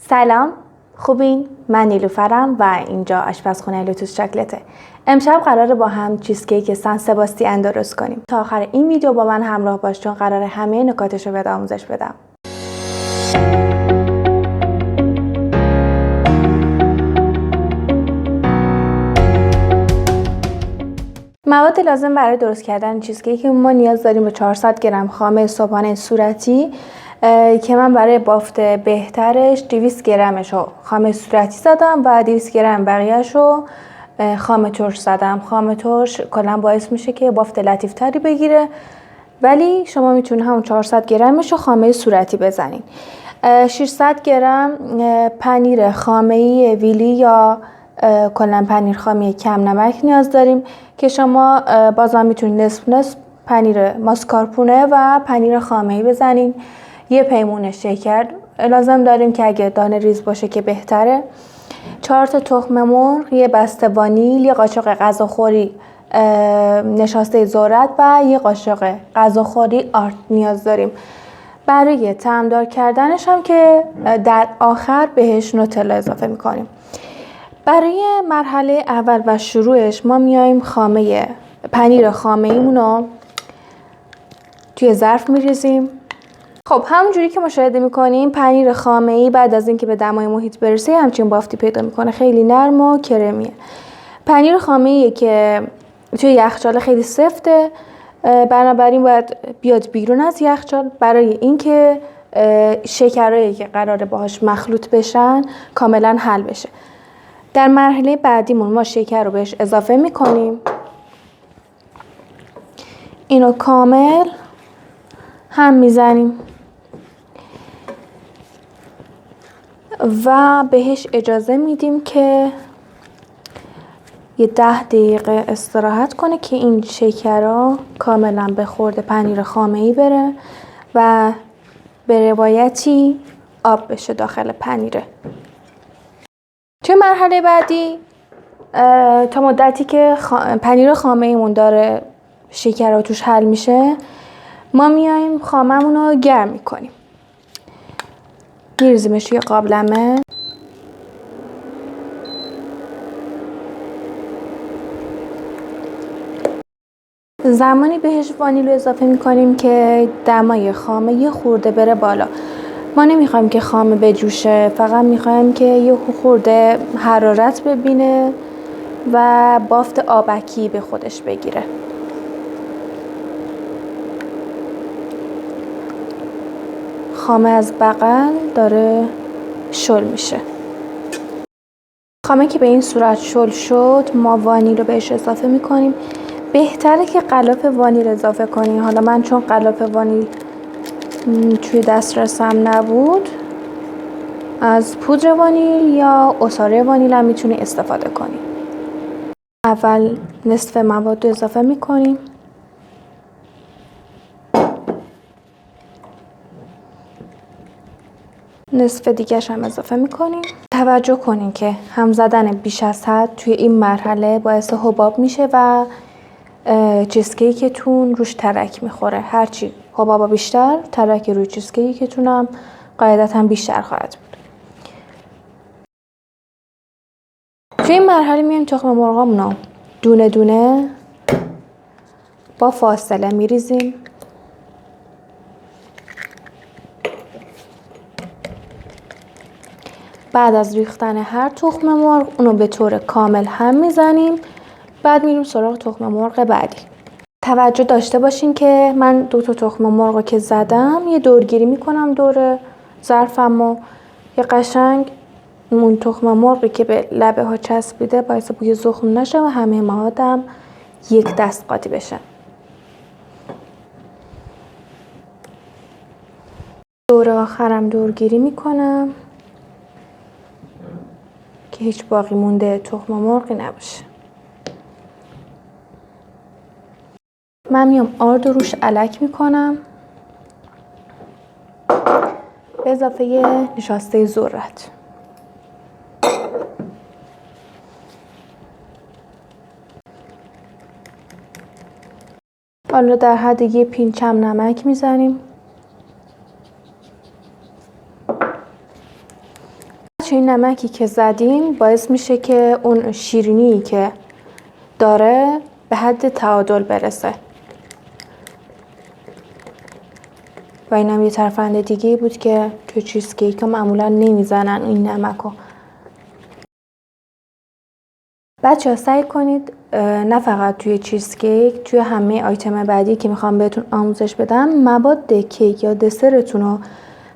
سلام، خوبین؟ من نیلوفرم و اینجا آشپزخونه لوتوس چاکلته. امشب قراره با هم چیزکیک سن سباستین درست کنیم. تا آخر این ویدیو با من همراه باش چون قراره همه نکاتش رو بهت آموزش بدم. مواد لازم برای درست کردن چیزکیک ما نیاز داریم به 400 گرم خامه صبحانه صورتی که من برای بافت بهترش 200 گرمش رو خامه صورتی زدم و 200 گرم بقیهش رو خامه ترش زدم. خامه ترش کلا باعث میشه که بافت لطیف تری بگیره، ولی شما میتونید همون 400 گرمش رو خامه صورتی بزنین. 600 گرم پنیر خامه‌ای ویلی یا کلا پنیر خامی کم نمک نیاز داریم که شما بازم میتونید نصف نصف پنیر ماسکارپونه و پنیر خامه‌ای بزنین. یه پیمونه شکر لازم داریم که اگه دانه ریز باشه که بهتره. 4 تا تخم مرغ، یه بسته وانیل، یه قاشق غذاخوری نشاسته ذرت و یه قاشق غذاخوری آرد نیاز داریم. برای طعمدار کردنش هم که در آخر بهش نوتلا اضافه میکنیم. برای مرحله اول و شروعش ما میایم پنیر خامه‌ایمون رو توی ظرف میریزیم. خب همونجوری که مشاهده میکنیم پنیر خامه‌ای بعد از اینکه به دمای محیط برسه همچین بافتی پیدا میکنه، خیلی نرم و کرمیه. پنیر خامه‌ای که توی یخچال خیلی سفته، بنابراین باید بیاد بیرون از یخچال برای اینکه شکرایی که قراره باهاش مخلوط بشن کاملا حل بشه. در مرحله بعدیمون ما شکر رو بهش اضافه میکنیم، اینو کامل هم میزنیم و بهش اجازه میدیم که یه 10 دقیقه استراحت کنه که این شکرها کاملا به خورد پنیر خامه‌ای بره و به روایتی آب بشه داخل پنیره. توی مرحله بعدی تا مدتی که پنیر خامه‌ایمون داره شکرها توش حل میشه ما میایم خاممون رو گرم میکنیم. میریزیمش توی قابلمه. زمانی بهش وانیل رو اضافه میکنیم که دمای خامه یه خورده بره بالا. ما نمیخوایم که خامه بجوشه، فقط میخوایم که یه خورده حرارت ببینه و بافت آبکی به خودش بگیره. خامه از بغل داره شل میشه. خامه که به این صورت شل شد ما وانیل رو بهش اضافه میکنیم. بهتره که غلاف وانیل اضافه کنیم. حالا من چون غلاف وانیل توی دسترسم نبود، از پودر وانیل یا عصاره وانیل هم میتونی استفاده کنی. اول نصف مواد رو اضافه میکنیم، نصف دیگه‌ش هم اضافه میکنیم. توجه کنین که هم زدن بیش از حد توی این مرحله باعث حباب میشه و چیزکیکتون روش ترک میخوره. هرچی حبابا بیشتر، ترک روی چیزکیکتون هم قاعدتا بیشتر خواهد بود. توی این مرحله میایم تخم مرغامون رو دونه دونه با فاصله میریزیم. بعد از ریختن هر تخم مرغ اونو به طور کامل هم میزنیم. بعد میریم سراغ تخم مرغ بعدی. توجه داشته باشین که من 2 تا تخم مرغ که زدم یه دورگیری میکنم دور ظرفم و یه قشنگ اون تخم مرغی که به لبه ها چسبیده باعث بوی زخم نشه و همه موادم یک دست قاطی بشه. دور آخرم دورگیری میکنم که هیچ باقی مونده تخم مرغی نباشه. من میام آرد روش الک میکنم به اضافه نشاسته ذرت. حالا در حد یه پینچم نمک میزنیم. بچه این نمکی که زدیم باعث میشه که اون شیرینی که داره به حد تعادل برسه. و اینم یه ترفند دیگه بود که توی چیز کیک ها معمولا نمیزنن این نمکو. بچه ها سعی کنید نه فقط توی چیز کیک، توی همه آیتم بعدی که میخوام بهتون آموزش بدم مواد کیک یا دسرتون رو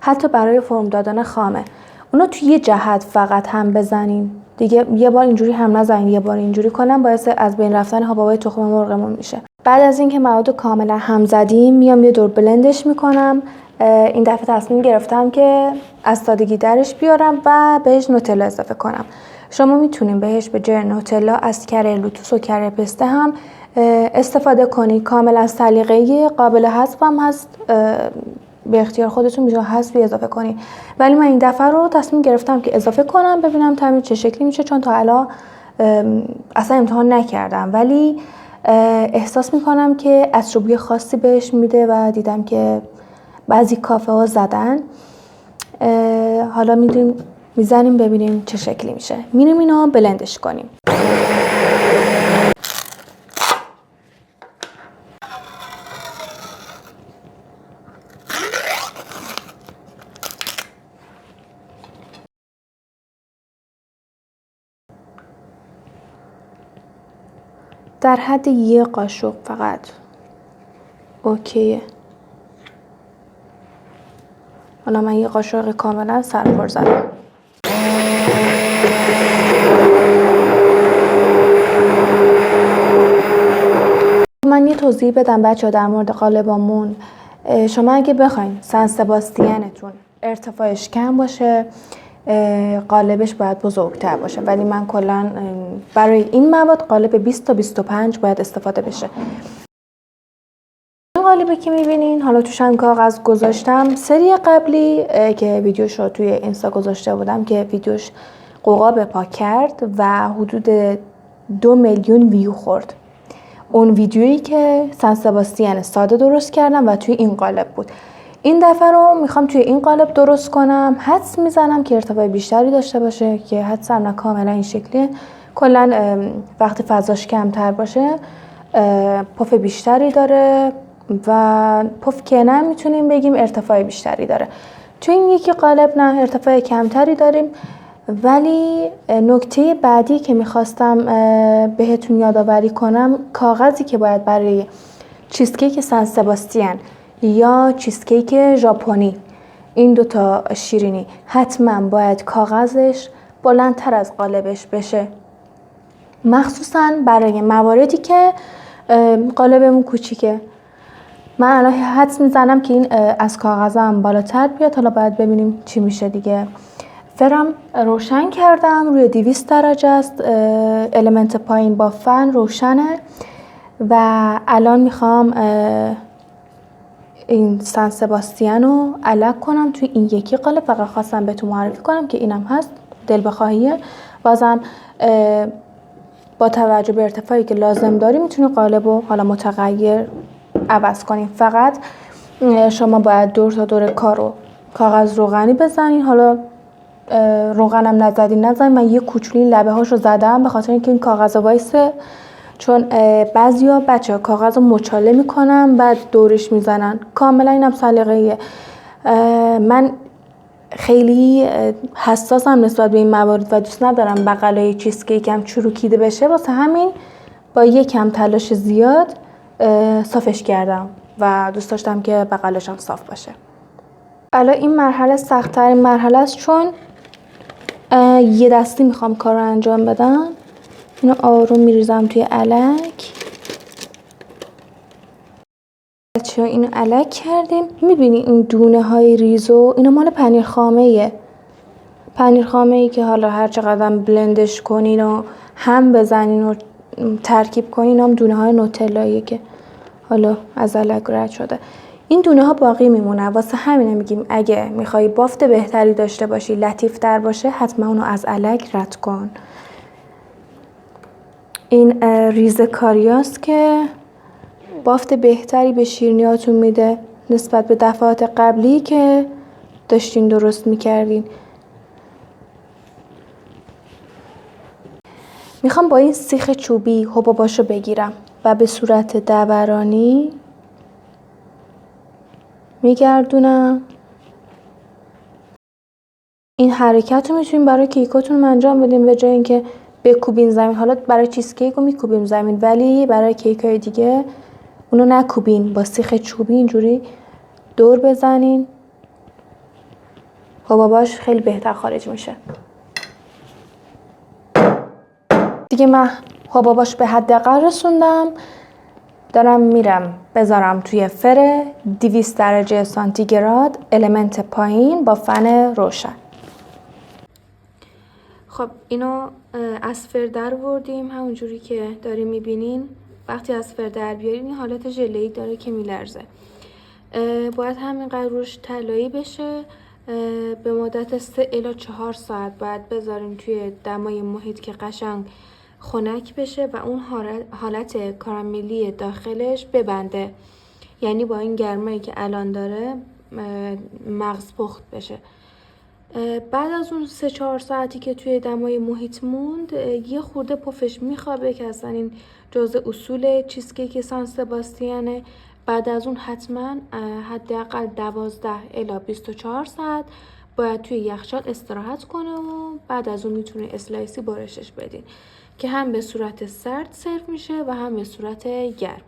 حتی برای فرم دادن خامه اونو توی یه جهت فقط هم بزنین دیگه. یه بار اینجوری هم نزنین، یه بار اینجوری کنم باعث از بین رفتن حبابای تخم مرغمون میشه. بعد از اینکه مواد کاملا هم زدیم میام یه دور بلندش میکنم. این دفعه تصمیم گرفتم که از سادگی درش بیارم و بهش نوتلا اضافه کنم. شما میتونین بهش به جای نوتلا از کره لوتوس و کره پسته هم استفاده کنید. کاملا سلیقه‌ای، قابل حذف هم هست، به اختیار خودتون میشه حذفی اضافه کنید. ولی من این دفعه رو تصمیم گرفتم که اضافه کنم ببینم تعمیر چه شکلی میشه، چون تا الان اصلا امتحان نکردم ولی احساس میکنم که عطر بوی خاصی بهش میده و دیدم که بعضی کافه ها زدن. حالا میزنیم ببینیم چه شکلی میشه. میریم اینو بلندش کنیم. در حد یه قاشق فقط اوکیه. حالا من یه قاشق کاملا سرپر زدم. من یه توضیح بدم بچه در مورد قالبامون. شما اگه بخواین سن سباستیانتون ارتفاعش کم باشه قالبش باید بزرگتر باشه، ولی من کلا برای این مواد قالب 20 تا 25 باید استفاده بشه. این قالبی که میبینین حالا توش هم کاغذ گذاشتم. سری قبلی که ویدیوش رو توی اینستا گذاشته بودم که ویدیوش قوقا پاک کرد و حدود 2 میلیون ویو خورد. اون ویدیویی که سن سباستیان ساده درست کردم و توی این قالب بود. این دفعه رو میخوام توی این قالب درست کنم. حدس میزنم که ارتفاع بیشتری داشته باشه که حدسم نه کاملا این شکلیه. کلا وقتی فضاش کمتر باشه پف بیشتری داره و پف که نه میتونیم بگیم ارتفاع بیشتری داره. توی این یکی قالب نه ارتفاع کمتری داریم. ولی نکته بعدی که میخواستم بهتون یادآوری کنم کاغذی که باید برای چیزکیک سن سباستیان یا چیزکیک ژاپنی این دوتا شیرینی حتما باید کاغذش بلندتر از قالبش بشه، مخصوصا برای مواردی که قالبمون کوچیکه. من الان حدس میزنم که این از کاغذم بالاتر بیاد. حالا باید ببینیم چی میشه دیگه. فرم روشن کردم، روی 200 درجه است، المنت پایین با فن روشنه و الان میخوام این سن سباستیان رو علک کنم توی این یکی قالب. فقط خواستم بهتون معرفی کنم که اینم هست، دل بخواهیه. بازم با توجه به ارتفاعی که لازم داری میتونی قالب رو حالا متغیر عوض کنین. فقط شما باید دور تا دور کارو کاغذ روغنی بزنین. حالا روغنم نزدین من یه کوچولی لبه هاشو زدم به خاطر اینکه این کاغذ وایسه، چون بعضیا بچه کاغذ رو مچاله میکنن بعد دورش میزنن. کاملا اینم سلیقه‌ایه. من خیلی حساسم نسبت به این موارد و دوست ندارم بغلای چیزکیکم چروکیده بشه، واسه همین با یکم تلاش زیاد صافش کردم و دوست داشتم که بغلش هم صاف باشه. الان این مرحله سخت‌ترین مرحله است، چون یه دستی میخوام کار رو انجام بدم. اینو آروم میریزم توی علک. بچه‌ها اینو علک کردیم. میبینی این دونه های ریزو اینا مال پنیر خامه‌ایه. پنیر خامه‌ای که حالا هر چقدر بلندش کنین و هم بزنین و ترکیب کنین هم دونه های نوتلاییه که حالا از علک رد شده. این دونه ها باقی میمونه. واسه همینه میگیم اگه میخوای بافت بهتری داشته باشی، لطیف تر باشه، حتما اونو از علک رد کن. این ریزه کاریاست که بافت بهتری به شیرینیاتون میده نسبت به دفعات قبلی که داشتین درست میکردین. میخوام با این سیخ چوبی حباباشو بگیرم و به صورت دورانی میگردونم. این حرکت رو میتونیم برای کیکاتون انجام بدیم، به جای اینکه بکوبین زمین. حالا برای چیز کیک رو میکوبیم زمین، ولی برای کیک های دیگه اونو نکوبین، با سیخ چوبی اینجوری دور بزنین، حباباش خیلی بهتر خارج میشه. دیگه من حباباش به حداقل رسوندم، دارم میرم بذارم توی فر 200 درجه سانتیگراد، المنت پایین با فن روشن. خب اینو از فر در بردیم، همونجوری که داریم میبینین. وقتی از فر در بیارین این حالت ژله‌ای داره که میلرزه. باید همینقدر روش طلایی بشه. به مدت 3 الی 4 ساعت باید بذاریم توی دمای محیط که قشنگ خنک بشه و اون حالت کاراملی داخلش ببنده، یعنی با این گرمایی که الان داره مغز پخت بشه. بعد از اون 3-4 ساعتی که توی دمای محیط موند، یه خورده پفش میخوابه که اصلا این جزء اصول چیزکیک سان سباستیانه. بعد از اون حتما حداقل 12 الی 24 ساعت باید توی یخچال استراحت کنه و بعد از اون میتونه اسلایسی برشش بدین که هم به صورت سرد سرو میشه و هم به صورت گرم.